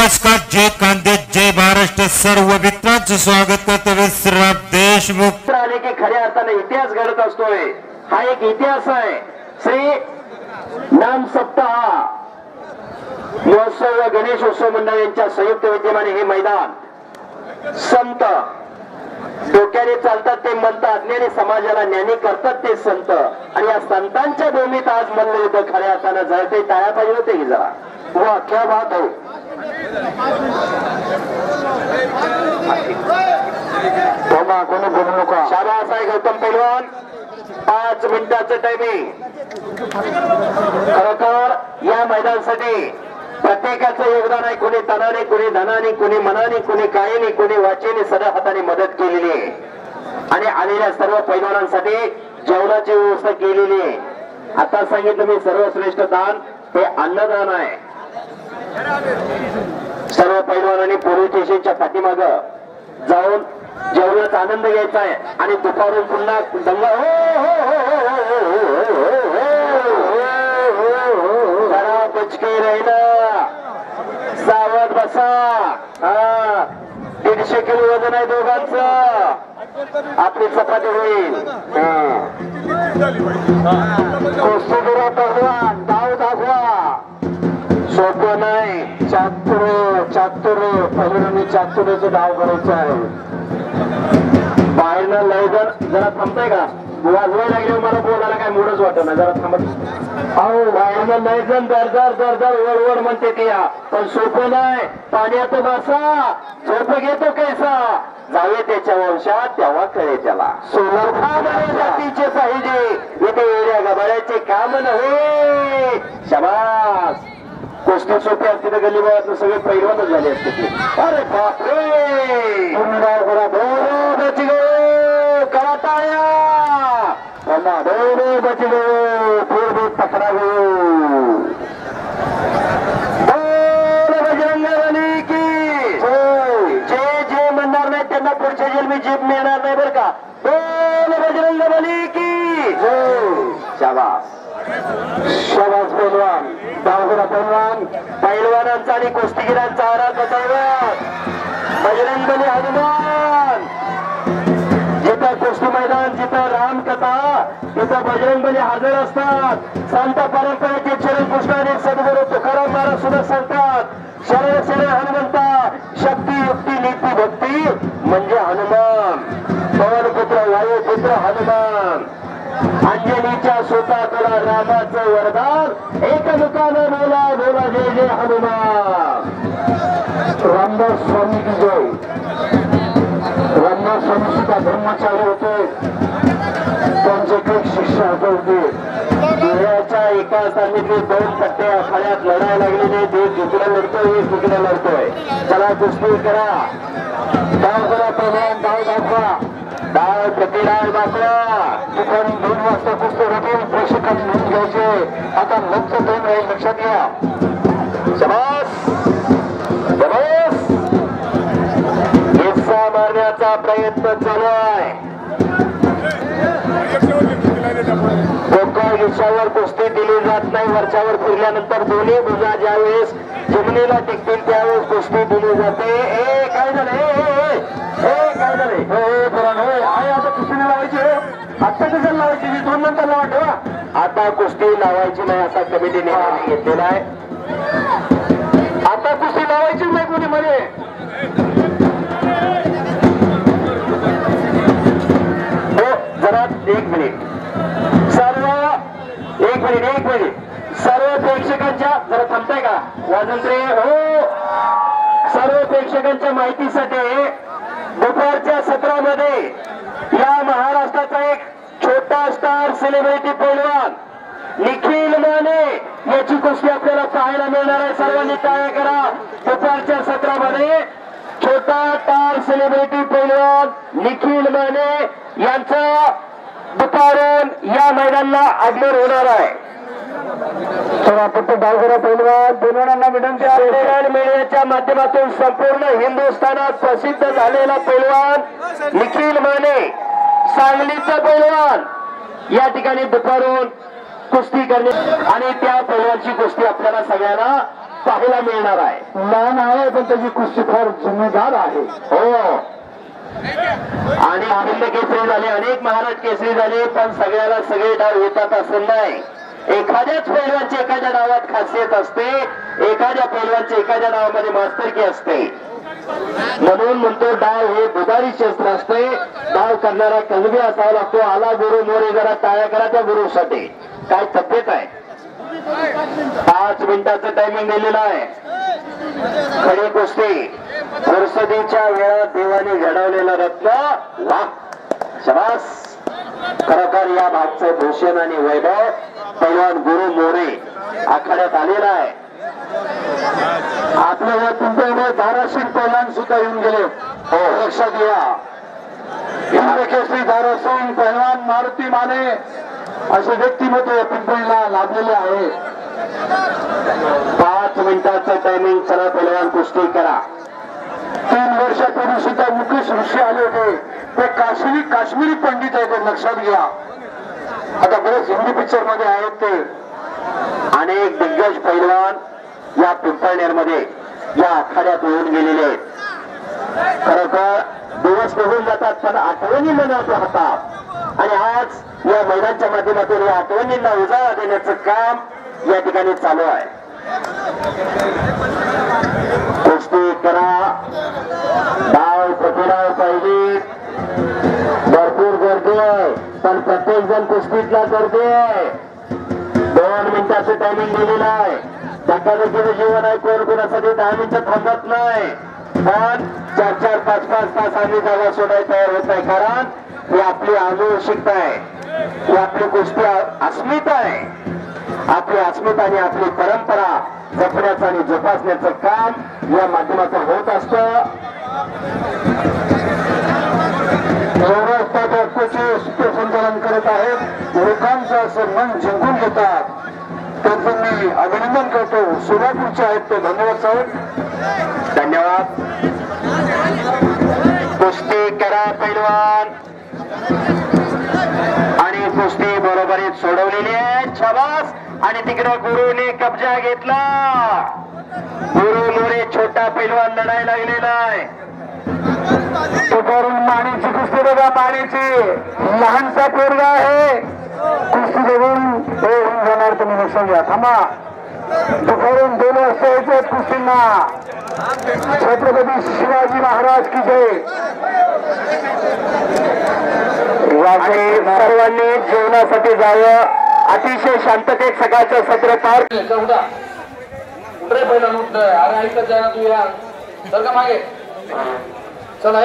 नमस्कार, जय कांदे, जय महाराष्ट्र. सर्व मित्रांचं स्वागत करतो विश्राम देशमुख. आले की खऱ्या अर्थाने इतिहास घडत असतोय. हा एक इतिहास आहे. श्री नाम सप्ताह महोत्सव व गणेश उत्सव मंडळ यांच्या संयुक्त विद्यमाने हे मैदान संत डोक्याने चालतात ते म्हणतात, ज्ञानी समाजाला ज्ञानी करतात ते संत. आणि या संतांच्या भूमीत आज मल्लयुद्ध खऱ्या अर्थानं झळते. टाळ्या पाहिजे होते की जरा. वा क्या बात आहे. कोणी बोलू नका. शाबास आहे गौतम पैलवान. 5 मिनिटाचं टायमिंग. खरोखर या मैदानासाठी प्रत्येकाचं योगदान आहे. कोणी तनाने, कोणी धनाने, कोणी मनाने, कोणी कायेने, कोणी वाचेने, सदा हाताने मदत केलेली आहे. आणि आलेल्या सर्व पैलवानांसाठी जेवणाची व्यवस्था केलेली आहे. आता सांगितलं मी, सर्वश्रेष्ठ दान हे अन्नदान आहे. सर्व पैलवानांनी पोलीस स्टेशनच्या पाठीमाग जाऊन जेवणाचा आनंद घ्यायचा आहे. आणि दुपारून पुन्हा दंगा जरा बचके राहिला. सावध बसा. 150 किलो वजन आहे दोघांचं. आपली चपाती होईल. कोस्टुरा पहलवान डाव दाखवा. सोपं नाही. चातुर पहिल्यांदा चातुर्याचं डाव करायचं आहे. बाहेरनं लय जरा थांबताय का? वाजवायला लागले मला बोलायला काय मूडच वाटत नाही. जरा थांबत. अहो बाहेरनं लय जण दरदर वडवड म्हणते ते. पण सोपं नाही. पाण्यात बसा. झोप घेतो कैसा. जावे त्याच्या वंशात तेव्हा कळे त्याला. जातीचे पाहिजे इथे एवढ्या गबाळ्याचे काम नव्हे. शाबास. गोष्टी सोपी असते तर गल्ली भावात सगळे पैलवानच झाले असते. अरे बापरे. बच गो कराटाया. बच गो फिर भी पकड़ा गो. बजरंगबली की जे म्हणणार नाही त्यांना पुढच्या जन्मी जीभ मिळणार नाही बरं का. बजरंगबली की शाबास. शाबास पैलवान. पैलवान पैलवानांचा आणि कुस्तीगिरांचा आराध दैवत बजरंगबली हनुमान. जिथं कुस्ती मैदान, जिथं रामकथा, तिथं बजरंगबली हजर असतात. संत परंपरेचे चरण पुष्णाने सद्गुरू तुकाराम महाराज सुद्धा सांगतात, शरण शरण हनुमंता, शक्ती युक्ती नीती भक्ती म्हणजे हनुमान. पवनपुत्र वायुपुत्र हनुमान. अंजनीच्या सुता तुला रामाचं वरदान. एकमुखानं बोला बोला जय जय हनुमान. रामदास स्वामी की जय. रामदास स्वामी सुद्धा ब्रह्मचारी होते. त्यांचे काही शिष्य होते. सूर्याच्या एका साथीतले 2 पट्टे आखाड्यात लढायला लागलेले. देश जिकडे लढतोय, एक तिकडे लढतोय. चला कुस्ती करा. डाव करा पैलवान. डाव दाखवा. डाव प्रतिडाव दाखवा. दुपारी 2 वाजता कुस्ती होते. प्रेक्षकांनी नोंद घ्यायचे. आता लक्ष देऊन राहील. लक्षात घ्या. शाबास शाबास. हिस्सा मारण्याचा प्रयत्न चालू आहे. डोक्या हिस्सावर कुस्ती दिली जात नाही. वरच्यावर फिरल्यानंतर दोन्ही भुजा ज्यावेळेस जमिनीला टिकतील त्यावेळेस कुस्ती दिली जाते. काय झालं? काय झाले? आता कुस्ती लावायची. आता कसं लावायची? 2 नंतर लावा. ठेवा. आता कुस्ती लावायची नाही असा कमिटीने निर्णय घेतलेला आहे. आता कुस्ती लावायची नाही कोणी मध्ये. जरा 1 मिनिट. एक मिनिट. सर्व प्रेक्षकांच्या जरा थांबताय का? वाजंत्रे हो. सर्व प्रेक्षकांच्या माहितीसाठी दुपारच्या सत्रामध्ये या महाराष्ट्राचा एक छोटा स्टार सेलिब्रिटी पैलवान निखिल माने याची कुस्ती आपल्याला पाहायला मिळणार आहे. सर्वांनी टाळ्या करा. दुपारच्या सत्रामध्ये छोटा स्टार सेलिब्रिटी पैलवान निखिल माने यांचा दुपारून या मैदानाला आगमन होणार आहे. डावगरा पैलवान पैलवानांना विनंती आहे. मीडियाच्या माध्यमातून संपूर्ण हिंदुस्थानात प्रसिद्ध झालेला पैलवान निखिल माने, सांगलीचा पैलवान या ठिकाणी दुपारून कुस्ती करणे आणि त्या पैलवानची कुस्ती आपल्याला सगळ्यांना पाहायला मिळणार आहे. लहान आहे पण त्याची कुस्ती फार जिम्मेदार आहे. हो, आणि अखिल केसरी झाले, अनेक महाराज केसरी झाले, पण सगळ्याला सगळे डाव येतात असं नाही. एखाद्याच पैलवानची एखाद्या डावात खासियत असते, एखाद्या पैलवानची एखाद्या डावामध्ये मास्तरकी असते. म्हणून म्हणतो डाव हे दुधारी शस्त्र असते. डाव करणारा कलबी असावा लागतो. आला गुरु मोरे, जरा टाळ्या करा त्या गुरुसाठी. काय तब्येत आहे. 5 मिनिटाचं टायमिंग दिलेलं आहे. खडी कुस्ती फुरसतीच्या वेळात देवाने घडवलेलं रत्न. वा, शाबास. खरोखर या भागचं भूषण आणि वैभव पैलवान गुरु मोरे आखाड्यात आलेला आहे. आपल्या पिंपळीने धाराशिव पैलवान सुद्धा येऊन गेले. हो, लक्षात घ्या. हिंद केसरी धाराशिव पैलवान मारुती माने असे व्यक्तिमत्व पिंपळीला लाभलेले आहे. 5 मिनिटाचं टायमिंग. चला पैलवान कुस्ती करा. 3 वर्षापूर्वी सुद्धा मुकेश ऋषी आले होते. ते काश्मीरी पंडित आहेत, लक्षात घ्या. आता बरेच हिंदी पिक्चर मध्ये आहेत ते. अनेक दिग्गज पैलवान या पिंपळनेर मध्ये या आखाड्यात येऊन गेलेले आहेत. खरोखर दिवस निघून जातात पण आठवणी मनात राहतात. आणि आज या मैदानाच्या माध्यमातून या आठवणींना उजाळा देण्याचं काम या ठिकाणी चालू आहे. कुस्ती करा. डाव प्रतिडाव पाहिजे. भरपूर गर्दी आहे पण प्रत्येक जण कुस्तीतला गर्दी आहे. 2 मिनिटाचं टायमिंग दिलेलं आहे. धक्काधक्कीचं जीवन आहे. कोण कोणासाठी 10 मिनिटं थांबत नाही. पण 4-4, 5-5 तास आम्ही जागा सोडायला तयार होत नाही. कारण ही आपली आनुवंशिकता आहे. ही आपली कुस्ती अस्मिता आहे. आपली अस्मिता आणि आपली परंपरा जपण्याचं आणि जोपासण्याचं काम या माध्यमातून होत असतं. सूत्रसंचालन करत आहेत. लोकांचं असं मन जिंकून घेतात. त्यांचं मी अभिनंदन करतो. सोलापूरचे आहेत ते. धन्यवाद साहेब. धन्यवाद. कुस्ती करा पैलवान. आणि कुस्ती बरोबरीत सोडवलेली आहे. शाबास. आणि तिकडे गुरुने कब्जा घेतला. गुरु मोरे छोटा पैलवान लढायला लागलेला आहे. तुकारून पाण्याची कुस्ती बघा. पाण्याची लहानसा पोरगा आहे. कुस्ती बघून हे होऊन जाणार. तुम्ही लक्षात घ्या. थांबा. दुपारून 2 वाजता यायचे कुस्तींना. छत्रपती शिवाजी महाराज की जय. सर्वांनी जेवणासाठी जावं. अतिशय शांततेत सकाळचं सत्र पार. पहिला अरे ऐकत जाय ना तू. या सर का मागे चला.